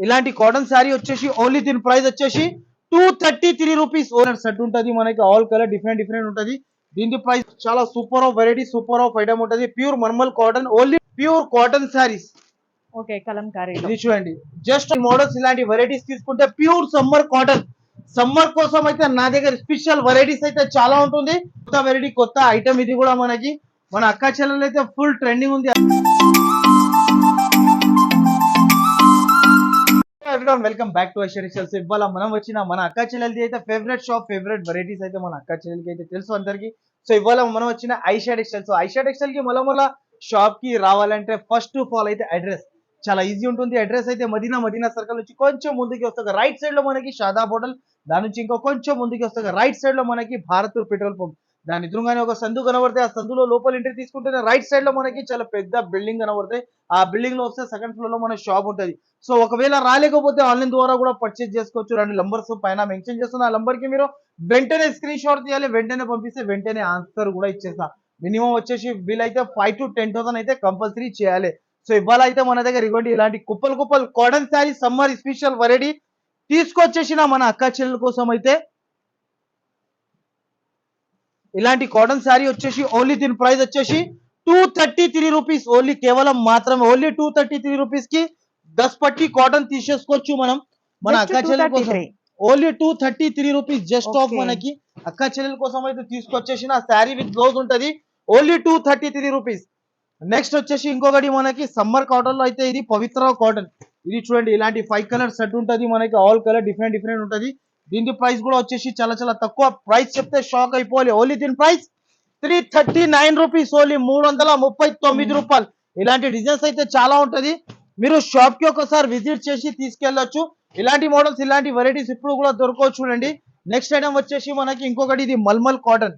ఇలాంటి కాటన్ శారీ వచ్చేసి ఓన్లీ దీని ప్రైస్ వచ్చేసి 233 రూపీస్. ఓనర్ సెట్ ఉంటుంది మనకి, ఆల్ కలర్ డిఫరెంట్ డిఫరెంట్ ఉంటుంది. దీని ప్రైస్ చాలా super of variety, super of item ఉంటుంది. Pure mulmul cotton, only pure cotton saris. Okay, Kalamkari ఇది చూడండి, జస్ట్ మోడల్స్ ఇలాంటి వెరైటీస్ తీసుకుంటే ప్యూర్ సమ్మర్ కాటన్. సమ్మర్ కోసం అయితే నా దగ్గర స్పెషల్ వెరైటీస్ అయితే చాలా ఉంటుంది. కొత్త వెరైటీ, కొత్త ఐటమ్ ఇది కూడా మనకి. మన అక్క చెల్లెలు అయితే ఫుల్ ట్రెండింగ్ ఉంది. Welcome back to Aisha textiles. ఇవాళ మనం వచ్చిన మన అక్క చెల్లెలది అయితే ఫేవరెట్ షాప్, ఫేవరెట్ వెరైటీస్ అయితే మన అక్క చెల్లెలకి అయితే తెలుసు అందరికి. సో ఇవాళ మనం వచ్చిన ఐషా టెక్స్టైల్స్. ఐషా టెక్స్టైల్ కి మళ్ళీ షాప్ కి రావాలంటే ఫస్ట్ ఆఫ్ ఆల్ అయితే అడ్రస్ చాలా ఈజీ ఉంటుంది. అడ్రస్ అయితే మదీనా సర్కిల్ నుంచి కొంచెం ముందుకి వస్తాక రైట్ సైడ్ లో మనకి షాదాబ్ హోటల్, దాని నుంచి ఇంకో కొంచెం ముందుకి వస్తాక రైట్ సైడ్ లో మనకి భారత్ పెట్రోల్ పంప్, దాని ఎదురుగానే ఒక సందు కనబడితే ఆ సందులో లోపల ఎంట్రీ తీసుకుంటే రైట్ సైడ్ లో మనకి చాలా పెద్ద బిల్డింగ్ కనబడతాయి. ఆ బిల్డింగ్ లో వస్తే సెకండ్ ఫ్లోర్ లో మన షాప్ ఉంటుంది. సో ఒకవేళ రాలేకపోతే ఆన్లైన్ ద్వారా కూడా పర్చేస్ చేసుకోవచ్చు. 2 నంబర్స్ పైన మెన్షన్ చేస్తున్న ఆ నంబర్ కి మీరు వెంటనే స్క్రీన్ షాట్ తీయాలి, వెంటనే పంపిస్తే వెంటనే ఆన్సర్ కూడా ఇచ్చేస్తా. మినిమం వచ్చేసి వీలైతే 5 to 10,000 అయితే కంపల్సరీ చేయాలి. సో ఇవాళ అయితే మన దగ్గర ఇవ్వండి ఇలాంటి కుప్పలు cotton sari summer special variety తీసుకొచ్చేసిన మన అక్క చెల్లెల కోసం అయితే. ఇలాంటి కాటన్ శారీ వచ్చేసి ఓన్లీ దీని ప్రైస్ వచ్చేసి 233 రూపీస్. ఓన్లీ కేవలం మాత్రమే ఓన్లీ 233 రూపీస్ కి 10 పట్టి కాటన్ తీసేసుకోవచ్చు మనం మన అక్క చెల్లెల కోసం. ఓన్లీ 233 రూపీస్ జస్ట్ ఆఫ్ మనకి అక్క చెల్లెల కోసం అయితే తీసుకొచ్చేసిన శారీ విత్ బ్లౌజ్ ఉంటది. Only 233 rupees. నెక్స్ట్ వచ్చేసి ఇంకొకటి మనకి సమ్మర్ కాటన్ లో అయితే ఇది పవిత్ర కాటన్. ఇది చూడండి, ఇలాంటి 5 కలర్ సెట్ ఉంటుంది మనకి, ఆల్ కలర్ డిఫరెంట్ డిఫరెంట్ ఉంటుంది. దీని ప్రైస్ కూడా వచ్చేసి చాలా తక్కువ. ప్రైస్ చెప్తే షాక్ అయిపోవాలి. ఓన్లీ దీని ప్రైస్ 339 రూపీస్. ఓన్లీ 339 రూపాయలు. ఇలాంటి డిజైన్స్ అయితే చాలా ఉంటది. మీరు షాప్ కి ఒకసారి విజిట్ చేసి తీసుకెళ్లొచ్చు. ఇలాంటి మోడల్స్, ఇలాంటి వెరైటీస్ ఇప్పుడు కూడా దొరకవచ్చు. చూడండి, నెక్స్ట్ ఐటమ్ వచ్చేసి మనకి ఇంకొకటి, ఇది మల్మల్ కాటన్.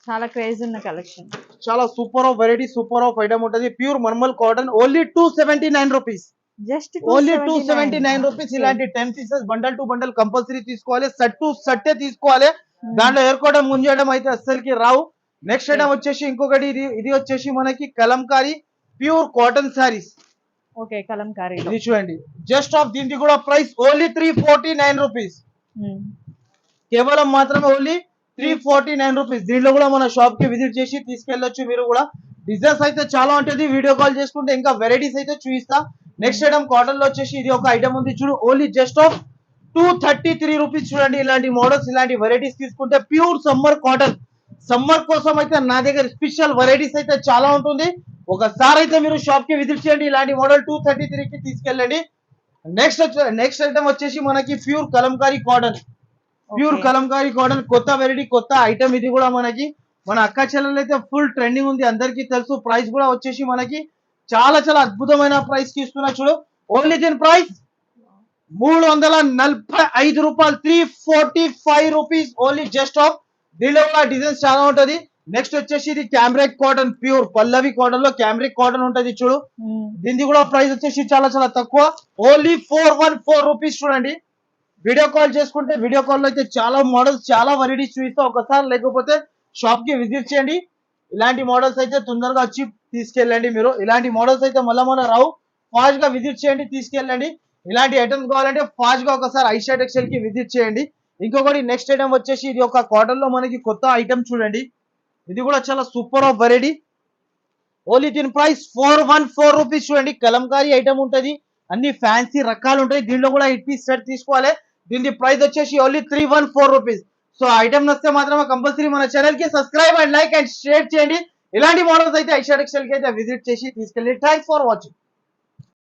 చాలా క్రేజ్ ఉన్న కలెక్షన్, చాలా super of variety, super of item ఉంటుంది. Pure mulmul cotton, only 279 rupees. Just only 279 rupees. ఇలాంటి 10 pieces bundle to bundle compulsory తీసుకోవాలి. సెట్ టు సెట్టే తీసుకోవాలి. దాంట్లో ఏర్కోవడం ముంజేయడం అయితే అస్సలకి రావు. నెక్స్ట్ ఐటమ్ వచ్చేసి ఇంకొకటి, ఇది వచ్చేసి మనకి Kalamkari pure cotton saris. Okay, Kalamkari ఇది చూడండి, జస్ట్ ఆఫ్ దీనికి కూడా ప్రైస్ ఓన్లీ 349 రూపీస్. కేవలం మాత్రమే ఓన్లీ 349 రూపీస్. దీంట్లో కూడా మన షాప్ కి విజిట్ చేసి తీసుకెళ్లొచ్చు మీరు కూడా. డిజైన్స్ అయితే చాలా ఉంటుంది. వీడియో కాల్ చేసుకుంటే ఇంకా వెరైటీస్ అయితే చూపిస్తా. నెక్స్ట్ ఐటమ్ కాటన్ లో వచ్చేసి ఇది ఒక ఐటమ్ ఉంది చూడు, ఓన్లీ జస్ట్ ఆఫ్ 233 రూపీస్. చూడండి, ఇలాంటి మోడల్స్, ఇలాంటి వెరైటీస్ తీసుకుంటే ప్యూర్ సమ్మర్ కాటన్. సమ్మర్ కోసం అయితే నా దగ్గర స్పెషల్ వెరైటీస్ అయితే చాలా ఉంటుంది. ఒకసారి అయితే మీరు షాప్ కి విజిట్ చేయండి. ఇలాంటి మోడల్ 233 కి తీసుకెళ్ళండి. నెక్స్ట్ ఐటమ్ వచ్చేసి మనకి pure Kalamkari cotton. Pure Kalamkari cotton కొత్త వెరైటీ, కొత్త ఐటమ్ ఇది కూడా మనకి. మన అక్క చెల్లెలు అయితే ఫుల్ ట్రెండింగ్ ఉంది, అందరికీ తెలుసు. ప్రైస్ కూడా వచ్చేసి మనకి చాలా అద్భుతమైన ప్రైస్ కి ఇస్తున్నా చూడు. ఓన్లీ దీని ప్రైస్ 345 రూపాయలు. 345 రూపీస్ ఓన్లీ జస్ట్ ఆఫ్. దీనిలో కూడా డిజైన్స్ చాలా ఉంటది. నెక్స్ట్ వచ్చేసి ఇది క్యామ్రిక్ కాటన్, ప్యూర్ పల్లవి కాటన్ లో క్యామ్రిక్ కాటన్ ఉంటది చూడు. దీనికి కూడా ప్రైస్ వచ్చేసి చాలా తక్కువ. Only 414 rupees. చూడండి, వీడియో కాల్ చేసుకుంటే వీడియో కాల్ లో అయితే చాలా మోడల్స్, చాలా వెరైటీస్ చూపిస్తా ఒకసారి. లేకపోతే షాప్ కి విజిట్ చేయండి. ఇలాంటి మోడల్స్ అయితే తొందరగా వచ్చి తీసుకెళ్ళండి మీరు. ఇలాంటి మోడల్స్ అయితే మళ్ళా రావు. ఫాస్ట్ గా విజిట్ చేయండి, తీసుకెళ్ళండి. ఇలాంటి ఐటమ్స్ కావాలంటే ఫాస్ట్ గా ఒకసారి ఐషా టెక్స్టైల్ కి విజిట్ చేయండి. ఇంకొకటి నెక్స్ట్ ఐటమ్ వచ్చేసి ఇది ఒక కాటన్ లో మనకి కొత్త ఐటమ్ చూడండి. ఇది కూడా చాలా సూపర్ ఆఫ్ వెరైటీ. ఓన్లీ దీని ప్రైస్ 414 రూపీస్. చూడండి, కలంకారీ ఐటమ్ ఉంటది, అన్ని ఫ్యాన్సీ రకాలు ఉంటాయి. దీనిలో కూడా 8 పీస్ సెట్ తీసుకోవాలి. దీని ప్రైస్ వచ్చేసి ఓన్లీ 314 రూపీస్. సో ఐటమ్ నస్తే మాత్రమే కంపల్సరీ మన ఛానల్ కి subscribe and like and share చేయండి. ఇలాంటి మోడల్స్ అయితే ఐషా టెక్స్టైల్ కి అయితే విజిట్ చేసి తీసుకెళ్ళి. Thanks for watching.